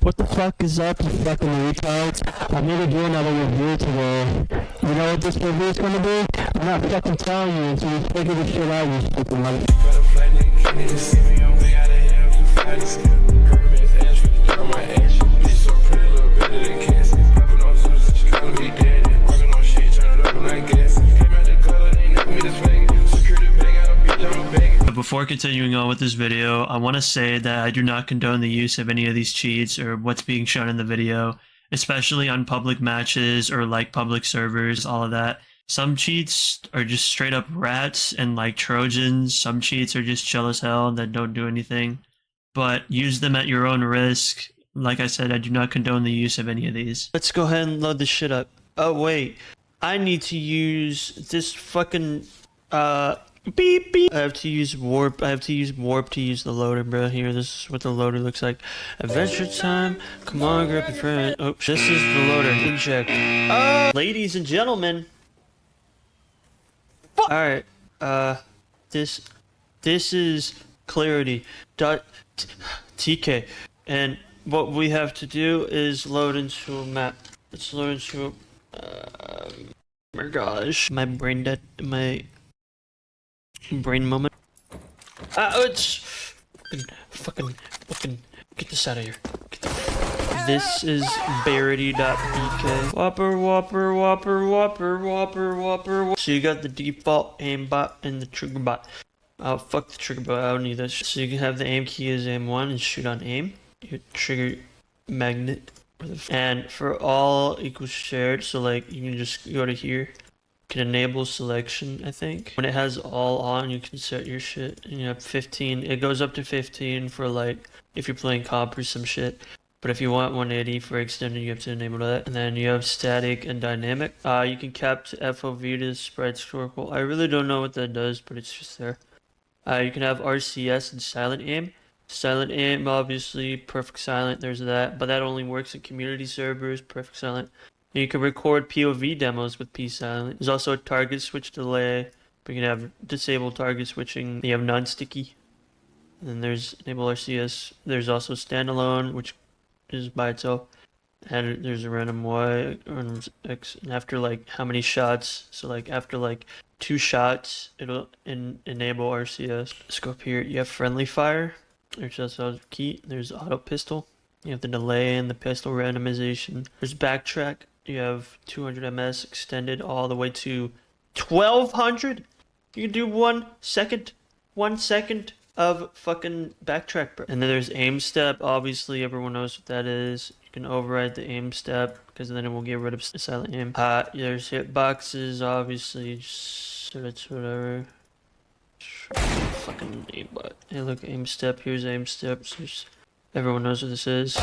What the fuck is up, you fucking retards? I'm gonna do another review today. You know what this review is gonna be? I'm not fucking telling you until you figure this shit out, you stupid motherfucker. Before continuing on with this video, I want to say that I do not condone the use of any of these cheats or what's being shown in the video, especially on public matches or like public servers, all of that. Some cheats are just straight up rats and like Trojans. Some cheats are just chill as hell that don't do anything, but use them at your own risk. Like I said, I do not condone the use of any of these. Let's go ahead and load this shit up. Oh wait, I need to use this fucking beep beep. I have to use warp to use the loader, bro. Here, this is what the loader looks like. Adventure time. Come on, grab your friend. Oh, this is the loader. Inject. Ladies and gentlemen. Alright. This is clarity.tk. And what we have to do is load into a map. Let's load into oh my gosh. My brain dead. My brain moment. It's fucking get this out of here. This is clarity.tk. Whopper. So you got the default aimbot and the trigger bot. Oh fuck the trigger bot, I don't need this. So you can have the aim key as aim 1 and shoot on aim. Your trigger magnet. And for all equals shared, so like you can just go to here. Can enable selection, I think. When it has all on, you can set your shit. And you have 15. It goes up to 15 for like if you're playing comp or some shit. But if you want 180 for extended, you have to enable that. And then you have static and dynamic. You can cap to FOV to sprite circle. I really don't know what that does, but it's just there. You can have RCS and silent aim. Silent aim, obviously, perfect silent. There's that, but that only works in community servers. Perfect silent. You can record POV demos with P-Silent. There's also a target switch delay, but you can have disabled target switching. You have non-sticky. And then there's enable RCS. There's also standalone, which is by itself. And there's a random Y, random X. And after like how many shots, so like after like 2 shots, it'll enable RCS. Let's go up here. You have friendly fire. There's also key. There's auto pistol. You have the delay and the pistol randomization. There's backtrack. You have 200 ms extended all the way to 1200. You can do 1 second of fucking backtrack, bro. And then there's aim step. Obviously, everyone knows what that is. You can override the aim step because then it will get rid of silent aim. There's hitboxes, obviously. So that's whatever. Fucking aimbot. Hey, look, aim step. Here's aim steps. Everyone knows what this is.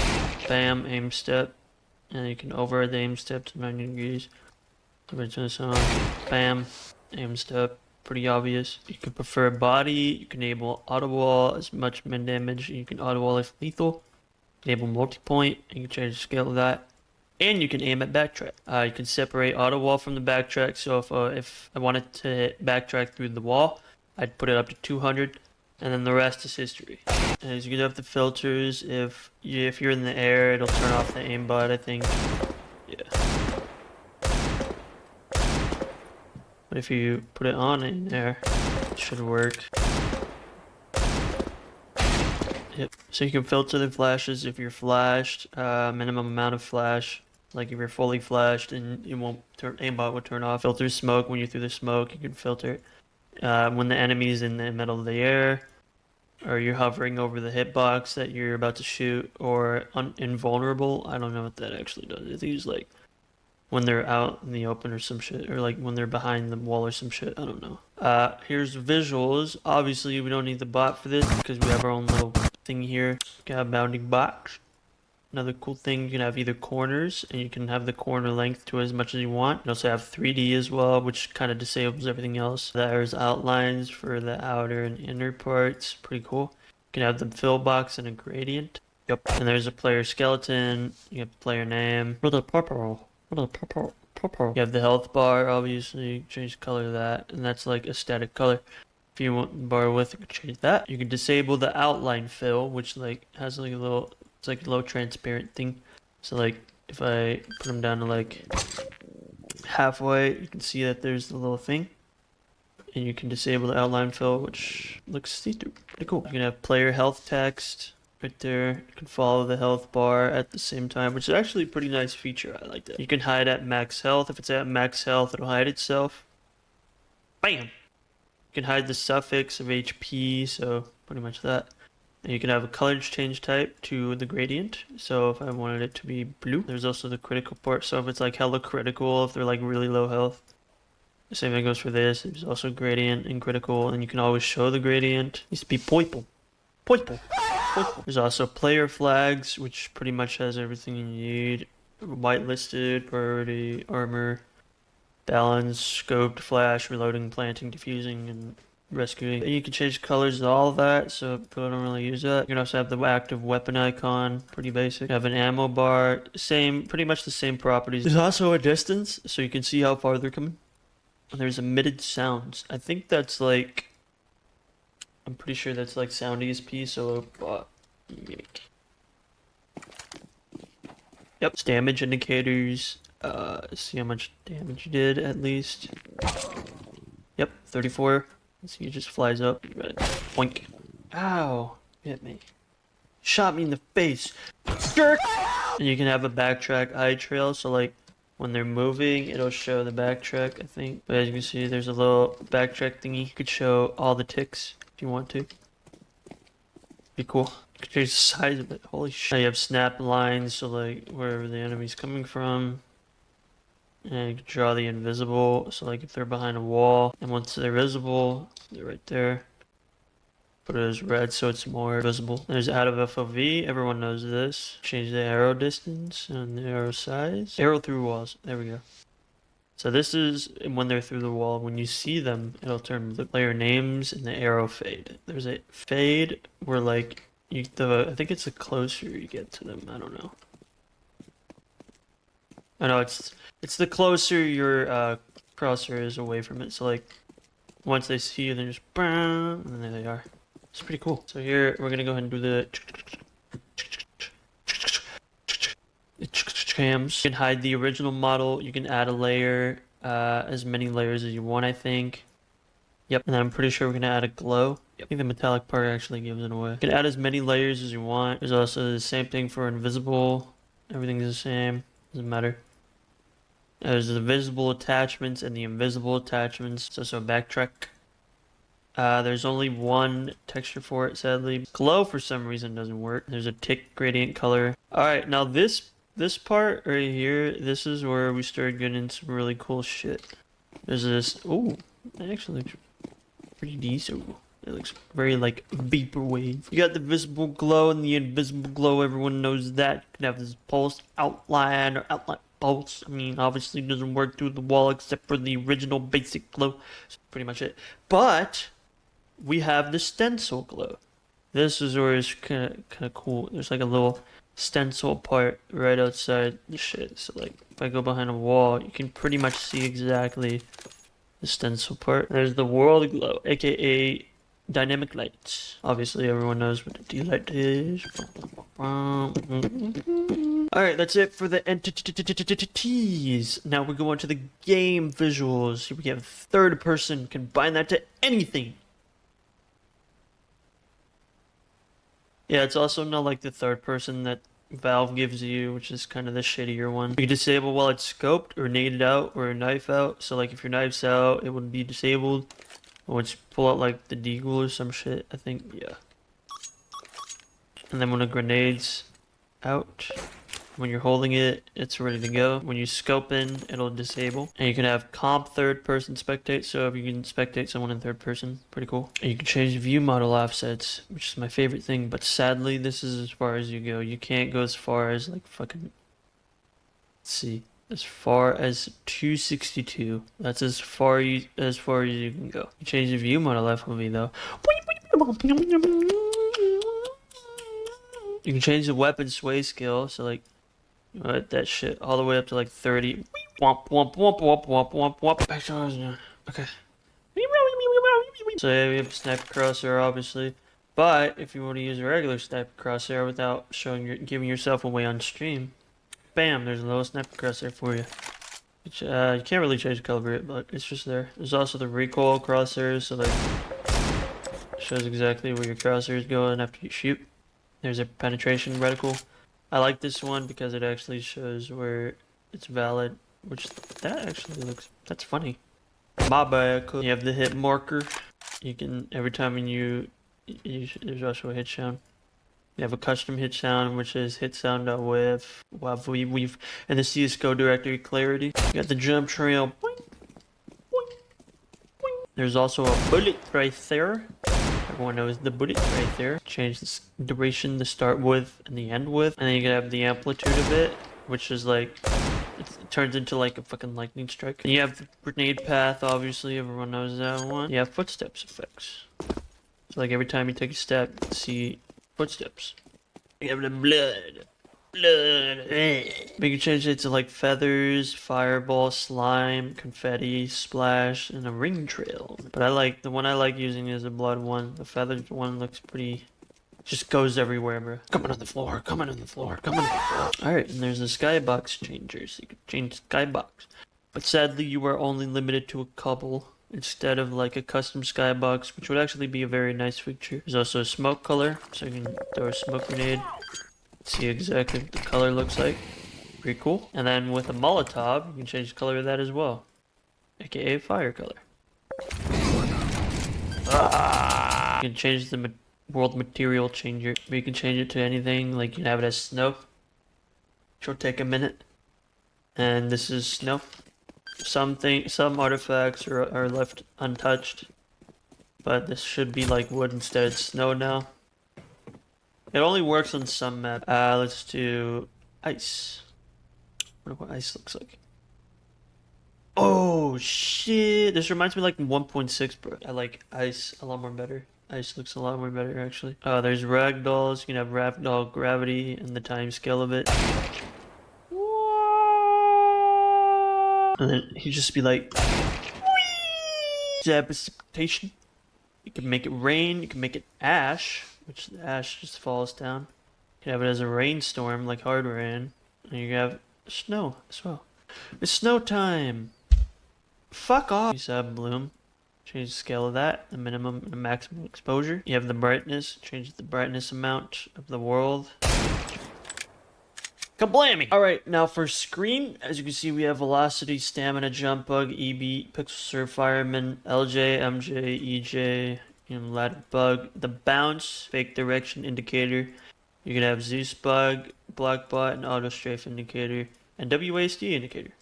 Bam, aim step. And you can override the aim step to 90 degrees. Turn this on. Bam. Aim step. Pretty obvious. You can prefer body. You can enable auto wall as much min damage. You can auto wall if lethal. Enable multi-point. You can change the scale of that. And you can aim at backtrack. You can separate auto wall from the backtrack. So if I wanted to hit backtrack through the wall, I'd put it up to 200. And then the rest is history. And you can have the filters. If you're in the air, it'll turn off the aimbot, I think. Yeah. But if you put it on in there, it should work. Yep. So you can filter the flashes if you're flashed. Minimum amount of flash. Like if you're fully flashed and you won't aimbot will turn off. Filter smoke when you're through the smoke. You can filter it. When the enemy's in the middle of the air. Or you're hovering over the hitbox that you're about to shoot, or invulnerable. I don't know what that actually does. I think it's like when they're out in the open or some shit, or like when they're behind the wall or some shit. I don't know. Here's visuals. Obviously, we don't need the bot for this because we have our own little thing here. You can have bounding box. Another cool thing, you can have either corners, and you can have the corner length to as much as you want. You also have 3D as well, which kind of disables everything else. There's outlines for the outer and inner parts. Pretty cool. You can have the fill box and a gradient. Yep. And there's a player skeleton. You have player name. You have the health bar, obviously. Change the color of that, and that's like a static color. If you want the bar width, you can change that. You can disable the outline fill, which like has like a little It's like a low transparent thing. So like if I put them down to like halfway, you can see that there's the little thing. And you can disable the outline fill, which looks see-through. Pretty cool. You can have player health text right there. You can follow the health bar at the same time, which is actually a pretty nice feature. I like that. You can hide at max health. If it's at max health, it'll hide itself. Bam! You can hide the suffix of HP, so pretty much that. And you can have a color change type to the gradient. So if I wanted it to be blue, there's also the critical part. So if it's like hella critical, if they're like really low health. The same thing goes for this. There's also gradient and critical, and you can always show the gradient. It needs to be purple. Purple. Purple. There's also player flags, which pretty much has everything you need. Whitelisted, priority, armor, balance, scoped, flash, reloading, planting, defusing, and rescuing. And you can change colors to all of that, so people don't really use that. You can also have the active weapon icon, pretty basic. You have an ammo bar, pretty much the same properties. There's also a distance, so you can see how far they're coming. There's emitted sounds. I think that's like, I'm pretty sure that's like sound ESP, so mimic. Yep, it's damage indicators. See how much damage you did at least. Yep, 34. So it just flies up. Boink. Ow, hit me. Shot me in the face. Jerk! And you can have a backtrack eye trail, so like, when they're moving, it'll show the backtrack, I think. But as you can see, there's a little backtrack thingy. You could show all the ticks if you want to. Be cool. You could change the size of it. Holy shit. Now you have snap lines, so like wherever the enemy's coming from. And you can draw the invisible, so like if they're behind a wall, and once they're visible, they're right there. Put it as red so it's more visible. There's out of FOV, everyone knows this. Change the arrow distance and the arrow size. Arrow through walls, there we go. So this is when they're through the wall. When you see them, it'll turn the player names and the arrow fade. There's a fade where like, I think it's the closer you get to them, I don't know. I know it's the closer your crosshair is away from it, so like, once they see you, then just, and then there they are. It's pretty cool. So here, we're gonna go ahead and do the cams. You can hide the original model. You can add a layer, as many layers as you want, I think. Yep, and then I'm pretty sure we're gonna add a glow. I think the metallic part actually gives it away. You can add as many layers as you want. There's also the same thing for invisible. Everything's the same. Doesn't matter. There's the visible attachments and the invisible attachments. So backtrack. There's only one texture for it, sadly. Glow for some reason doesn't work. There's a tick gradient color. Alright, now this part right here, this is where we started getting into some really cool shit. There's this, ooh, that actually looks pretty decent. It looks very like vaporwave. You got the visible glow and the invisible glow, everyone knows that. You can have this pulse outline or outline pulse. I mean, obviously it doesn't work through the wall except for the original basic glow. That's pretty much it. But we have the stencil glow. This is where it's kind of cool. There's like a little stencil part right outside the shit. So like if I go behind a wall, you can pretty much see exactly the stencil part. There's the world glow, aka dynamic lights. Obviously everyone knows what the D-light is. Alright, that's it for the entities. Now we go on to the game visuals. Here we have third person. Combine that to anything. Yeah, it's also not like the third person that Valve gives you, which is kind of the shittier one. You can disable while it's scoped, or naded out, or knife out. So like if your knife's out, it would be disabled. Once you pull out like the deagle or some shit, I think, yeah. And then when a grenade's out, when you're holding it, it's ready to go. When you scope in, it'll disable. And you can have comp third person spectate, so if you can spectate someone in third person, pretty cool. And you can change view model offsets, which is my favorite thing, but sadly this is as far as you go. You can't go as far as like fucking, let's see, as far as 262. That's as far as you can go. You change the view model FOV though. You can change the weapon sway scale, so like, that shit all the way up to like 30. Womp womp womp womp womp womp womp. Back to ours now. Okay. So yeah, we have sniper crosshair, obviously. But if you want to use a regular sniper crosshair without giving yourself away on stream, bam, there's a little sniper crosshair for you. Which, you can't really change the color of it, but it's just there. There's also the recoil crosshairs, so like shows exactly where your crosshair is going after you shoot. There's a penetration reticle. I like this one because it actually shows where it's valid, which that actually that's funny. My bad. You have the hit marker. You can, every time there's also a hit sound. You have a custom hit sound, which is hit sound with we've in the CSGO directory clarity. You got the jump trail. Boing, boing, boing. There's also a bullet right there. Everyone knows the bullet right there. Change the duration, the start width, and the end width. And then you can have the amplitude of it, which is like, it turns into like a fucking lightning strike. And you have the grenade path, obviously, everyone knows that one. You have footsteps effects. So like every time you take a step, you see footsteps. You have the blood. We can change it to like feathers, fireball, slime, confetti, splash, and a ring trail. But the one I like using is the blood one. The feathered one looks pretty, just goes everywhere, bro. Coming on the floor, coming on the floor, coming on the floor. Alright, and there's the skybox changer, so you can change skybox. But sadly, you are only limited to a couple instead of like a custom skybox, which would actually be a very nice feature. There's also a smoke color, so you can throw a smoke grenade. See exactly what the color looks like. Pretty cool. And then with a Molotov, you can change the color of that as well, aka fire color. You can change the world material changer. You can change it to anything, like you can have it as snow, which will take a minute. And this is snow. Some artifacts are left untouched, but this should be like wood instead of snow now. It only works on some maps. Let's do ice. I wonder what ice looks like. Oh shit! This reminds me like 1.6, bro. I like ice a lot more better. Ice looks a lot more better actually. There's ragdolls. You can have ragdoll gravity and the time scale of it. And then he'd just be like, precipitation. You can make it rain. You can make it ash, which the ash just falls down. You can have it as a rainstorm, like hard rain. And you can have snow as well. It's snow time! Fuck off! You have bloom. Change the scale of that, the minimum and the maximum exposure. You have the brightness. Change the brightness amount of the world. Kablammy! Alright, now for screen, as you can see, we have velocity, stamina, jump bug, EB, pixel surf, fireman, LJ, MJ, EJ, ladder bug, the bounce, fake direction indicator. You can have Zeus bug, block bot, and auto strafe indicator, and WASD indicator,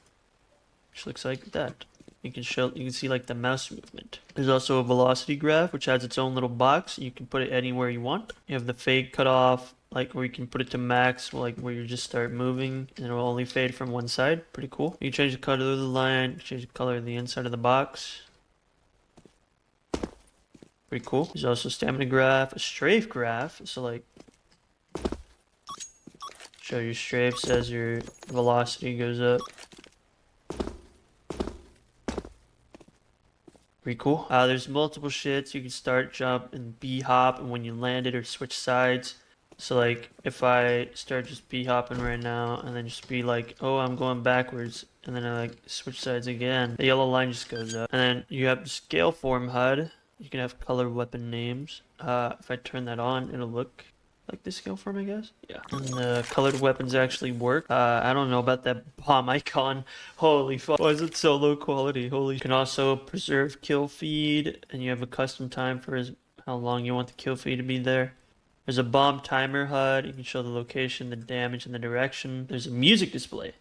which looks like that. You can see like the mouse movement. There's also a velocity graph, which has its own little box. You can put it anywhere you want. You have the fade cutoff, like where you can put it to max, like where you just start moving and it will only fade from one side. Pretty cool. You can change the color of the line, change the color of the inside of the box. Pretty cool. There's also a stamina graph, a strafe graph. So like, show your strafes as your velocity goes up. Pretty cool. There's multiple shits. You can start, jump, and B-hop, and when you land it or switch sides. So like, if I start just B-hopping right now, and then just be like, oh, I'm going backwards, and then I like switch sides again, the yellow line just goes up. And then you have the scale form HUD. You can have color weapon names. If I turn that on, it'll look like the scale form, I guess. Yeah. And the colored weapons actually work. I don't know about that bomb icon. Holy fuck. Why is it so low quality? Holy. You can also preserve kill feed, and you have a custom time for how long you want the kill feed to be there. There's a bomb timer HUD. You can show the location, the damage, and the direction. There's a music display,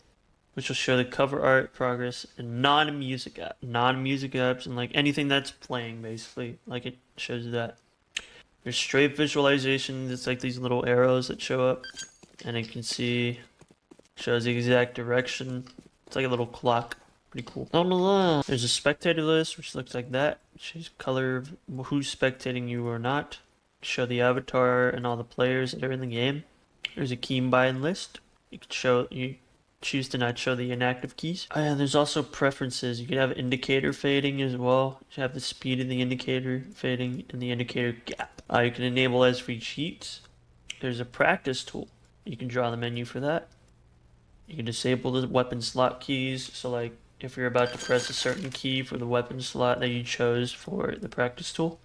which will show the cover art, progress, and non-music apps, and like anything that's playing, basically. Like it shows that. There's strafe visualization. It's like these little arrows that show up, and you can see, shows the exact direction. It's like a little clock. Pretty cool. There's a spectator list, which looks like that. It shows color of who's spectating you or not. Show the avatar and all the players that are in the game. There's a keybind list. You choose to not show the inactive keys. And there's also preferences. You can have indicator fading as well. You have the speed of the indicator fading and the indicator gap. You can enable as free cheats. There's a practice tool. You can draw the menu for that. You can disable the weapon slot keys. So like if you're about to press a certain key for the weapon slot that you chose for the practice tool,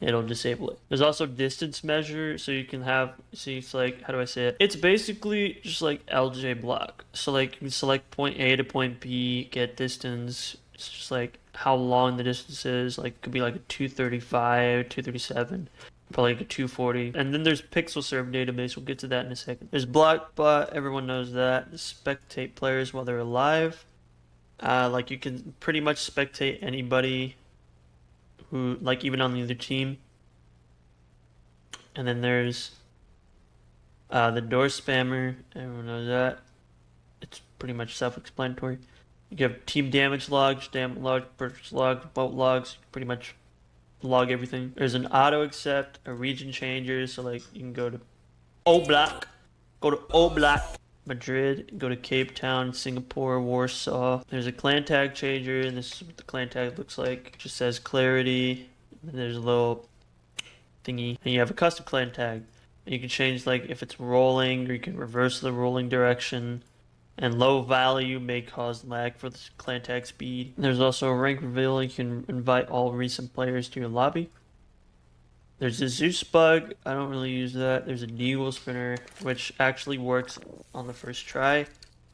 it'll disable it. There's also distance measure, so you can have, see, it's like, how do I say it? It's basically just like LJ block. So like you can select point A to point B, get distance. It's just like how long the distance is. Like it could be like a 235, 237. Probably like a 240. And then there's pixel serve database. We'll get to that in a second. There's block bot. Everyone knows that. Spectate players while they're alive. Like you can pretty much spectate anybody who, like, even on the other team. And then there's the door spammer. Everyone knows that. It's pretty much self-explanatory. You have team damage logs, purchase logs, boat logs. Pretty much log everything. There's an auto accept, a region changer, so like you can go to Oblak, Madrid, go to Cape Town, Singapore, Warsaw. There's a clan tag changer, and this is what the clan tag looks like. It just says clarity, and there's a little thingy, and you have a custom clan tag. And you can change like if it's rolling, or you can reverse the rolling direction. And low value may cause lag for the clan tag speed. There's also a rank reveal. You can invite all recent players to your lobby. There's a Zeus bug. I don't really use that. There's a Deagle spinner, which actually works on the first try.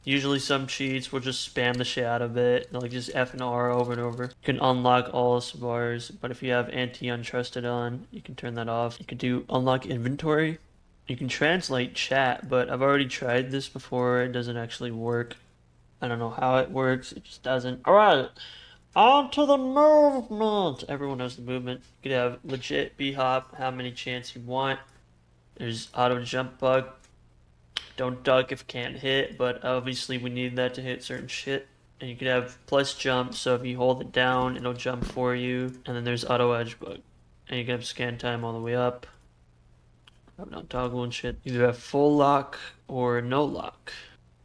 Usually some cheats will just spam the shit out of it. Like just F and R over and over. You can unlock all bars, but if you have anti-untrusted on, you can turn that off. You can do unlock inventory. You can translate chat, but I've already tried this before. It doesn't actually work. I don't know how it works. It just doesn't. Alright, on to the movement. Everyone knows the movement. You could have legit B-hop, how many chance you want. There's auto jump bug. Don't duck if can't hit, but obviously we need that to hit certain shit. And you could have plus jump, so if you hold it down, it'll jump for you. And then there's auto edge bug. And you can have scan time all the way up. I'm not toggle and shit. Either have full lock or no lock.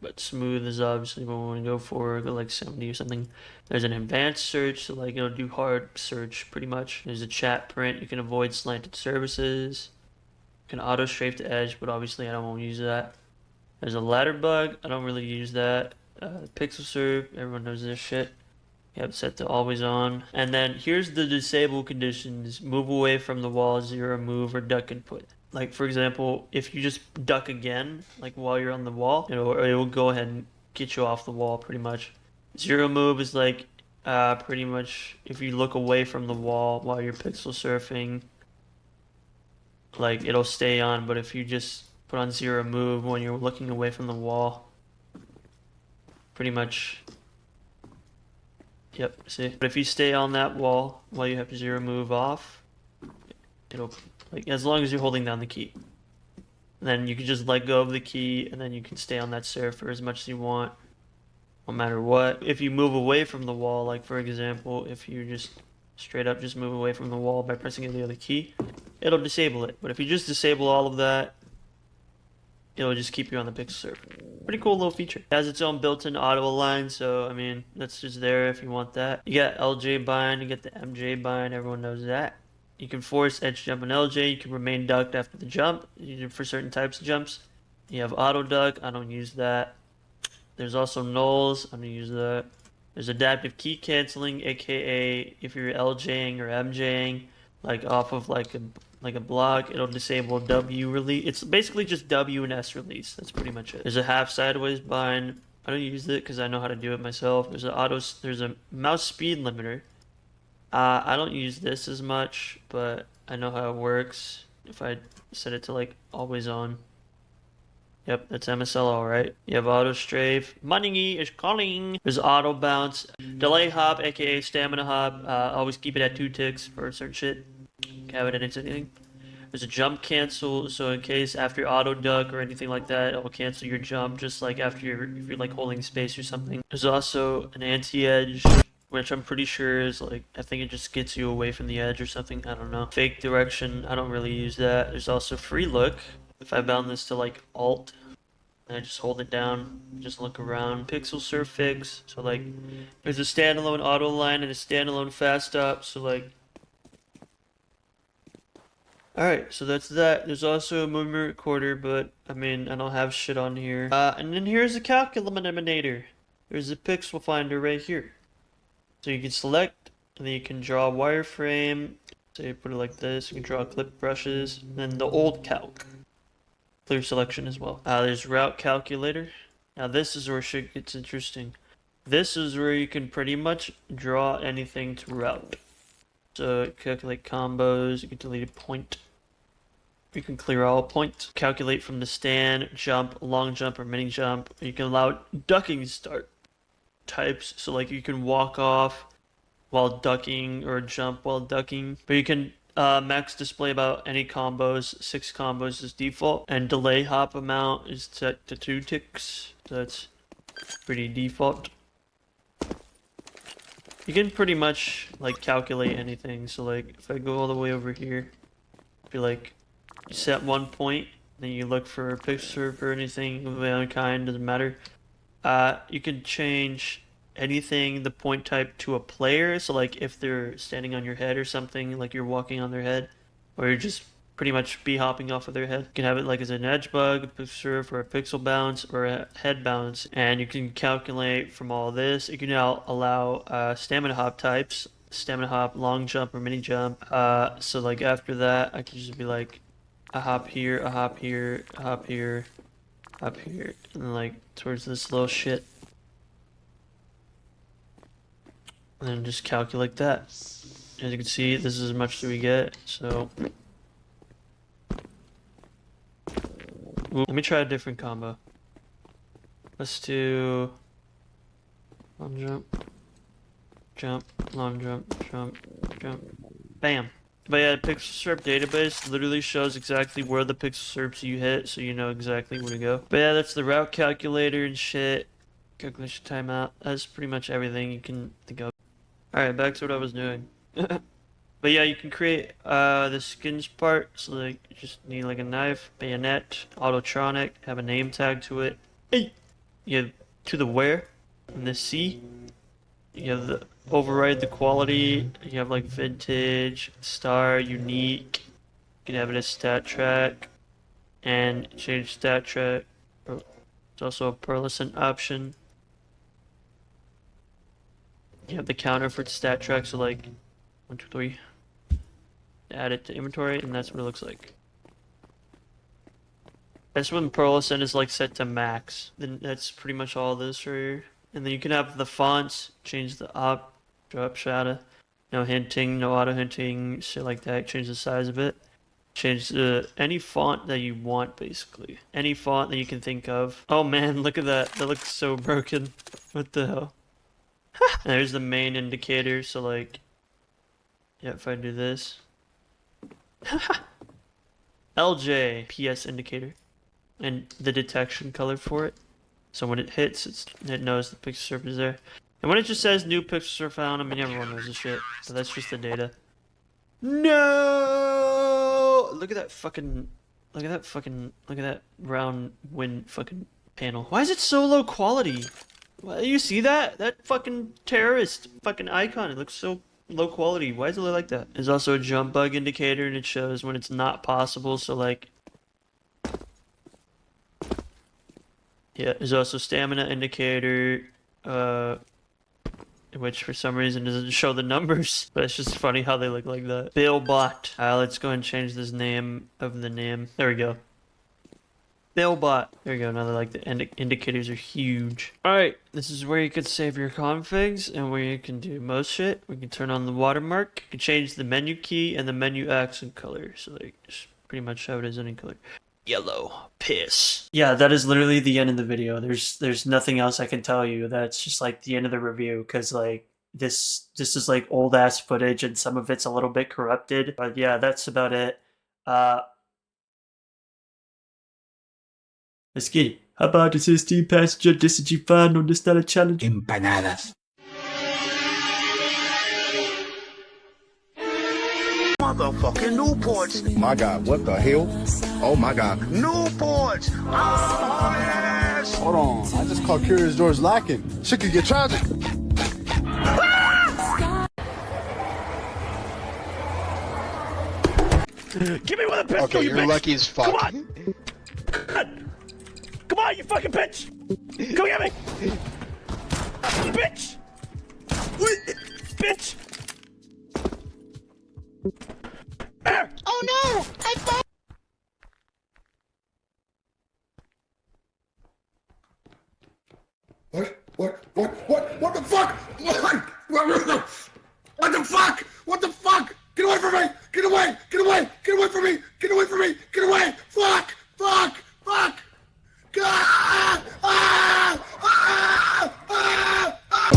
But smooth is obviously what we want to go for. Go like 70 or something. There's an advanced search, so like it'll do hard search pretty much. There's a chat print. You can avoid slanted services. You can auto strafe to edge, but obviously I don't want to use that. There's a ladder bug. I don't really use that. Pixel serve. Everyone knows this shit. You have it set to always on. And then here's the disable conditions. Move away from the wall, zero move, or duck input. Like for example, if you just duck again, like while you're on the wall, it will go ahead and get you off the wall pretty much. Zero move is like pretty much if you look away from the wall while you're pixel surfing, like it'll stay on, but if you just put on zero move when you're looking away from the wall, pretty much, yep, see. But if you stay on that wall while you have zero move off, it'll, like, as long as you're holding down the key. And then you can just let go of the key, and then you can stay on that surfer as much as you want, no matter what. If you move away from the wall, like for example, if you just straight up just move away from the wall by pressing the other key, it'll disable it. But if you just disable all of that, it'll just keep you on the pixel surfer. Pretty cool little feature. It has its own built-in auto align, so I mean, that's just there if you want that. You got LJ bind, you get the MJ bind, everyone knows that. You can force edge jump on LJ, you can remain ducked after the jump, for certain types of jumps. You have auto duck, I don't use that. There's also nulls, I don't use that. There's adaptive key canceling, aka if you're LJing or MJing, like off of like a block, it'll disable W release. It's basically just W and S release. That's pretty much it. There's a half sideways bind. I don't use it because I know how to do it myself. There's a mouse speed limiter. I don't use this as much, but I know how it works. If I set it to like always on. Yep, that's MSL alright. You have auto strafe. Money is calling. There's auto bounce. Delay hop, aka stamina hop. Always keep it at 2 ticks for certain shit. Have it at anything. There's a jump cancel, so in case after auto duck or anything like that, it'll cancel your jump just like after if you're like holding space or something. There's also an anti-edge, which I'm pretty sure is like, I think it just gets you away from the edge or something, I don't know. Fake direction, I don't really use that. There's also free look. If I bound this to like alt, and I just hold it down, just look around. Pixel surf fix, so like, there's a standalone auto line and a standalone fast stop, so like, Alright, so that's that. There's also a movement recorder, but I mean, I don't have shit on here. And then here's a calculator. There's a pixel finder right here. So you can select, and then you can draw a wireframe. So you put it like this. You can draw clip brushes. And then the old calc. Clear selection as well. There's route calculator. Now this is where shit gets interesting. This is where you can pretty much draw anything to route. So calculate combos, you can delete a point. You can clear all points. Calculate from the stand, jump, long jump, or mini jump. You can allow ducking start types. So like you can walk off while ducking or jump while ducking. But you can max display about any combos. 6 combos is default. And delay hop amount is set to 2 ticks. So that's pretty default. You can pretty much like calculate anything. So like if I go all the way over here, be like you set 1 point, then you look for a picture or anything of any kind, doesn't matter. You can change anything, the point type to a player. So like if they're standing on your head or something, like you're walking on their head, or you're just pretty much be hopping off of their head. You can have it like as an edge bug, a picture for a pixel bounce, or a head bounce. And you can calculate from all this. You can now allow stamina hop types, stamina hop, long jump, or mini jump. So like after that, I can just be like a hop here, a hop here, a hop here, up here, and then like towards this little shit. And then just calculate that. As you can see, this is as much as we get, so. Ooh, let me try a different combo. Let's do long jump, jump, long jump, jump, jump, bam. But yeah, the pixel slurp database literally shows exactly where the pixel slurps you hit, so you know exactly where to go. But yeah, that's the route calculator and shit. Calculation timeout. That's pretty much everything you can think of. Alright, back to what I was doing. But yeah, you can create the skins part, so like you just need like a knife, bayonet, autotronic, have a name tag to it. Hey! You have to the where and the C. You have the override the quality. You have like vintage, star, unique. You can have it as stat track and change stat track. There's also a pearlescent option. You have the counter for stat track, so like 1, 2, 3. Add it to inventory, and that's what it looks like. That's when pearlescent is like set to max. Then that's pretty much all this right here. And then you can have the fonts, change the op, drop shadow, no hinting, no auto hinting, shit like that. Change the size of it. Change any font that you want, basically. Any font that you can think of. Oh man, look at that. That looks so broken. What the hell? And there's the main indicator, so like, yeah, if I do this. LJ PS indicator. And the detection color for it. So when it hits, it knows the pixel slurp is there. And when it just says new pixel slurp found, I mean everyone knows this shit. So that's just the data. No! Look at that fucking... Look at that round wind fucking panel. Why is it so low quality? Why, you see that? That fucking terrorist fucking icon. It looks so low quality. Why does it look like that? There's also a jump bug indicator, and it shows when it's not possible. So like... Yeah, there's also stamina indicator, which for some reason doesn't show the numbers, but it's just funny how they look like that. Billbot. Let's go and change this name of the name. There we go. Billbot. There we go. Now like the indicators are huge. Alright, this is where you can save your configs and where you can do most shit. We can turn on the watermark. You can change the menu key and the menu accent color. So like, just pretty much have it as any color. Yellow. Piss. Yeah, that is literally the end of the video. There's nothing else I can tell you. That's just like the end of the review, because like this is like old ass footage and some of it's a little bit corrupted. But yeah, that's about it. Let's get it. How about this is Team Passenger? This is you find on this style challenge? Empanadas. Motherfucking Newports. My God, what the hell? Oh my God. Newports. Oh, yes. Hold on, I just caught Curious George lacking. Shit could get tragic. Give me with a pistol, Okay, you you're bitch! lucky as fuck. Come on! Come on, you fucking bitch! Come get me! Bitch! Bitch! There! Oh no! I thought. What the fuck? What the fuck? What the fuck? Get away from me! Get away! Get away! Get away from me! Get away from me! Get away! Fuck! Fuck! Fuck! Ah! Ah! Ah! Ah!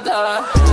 Libertad.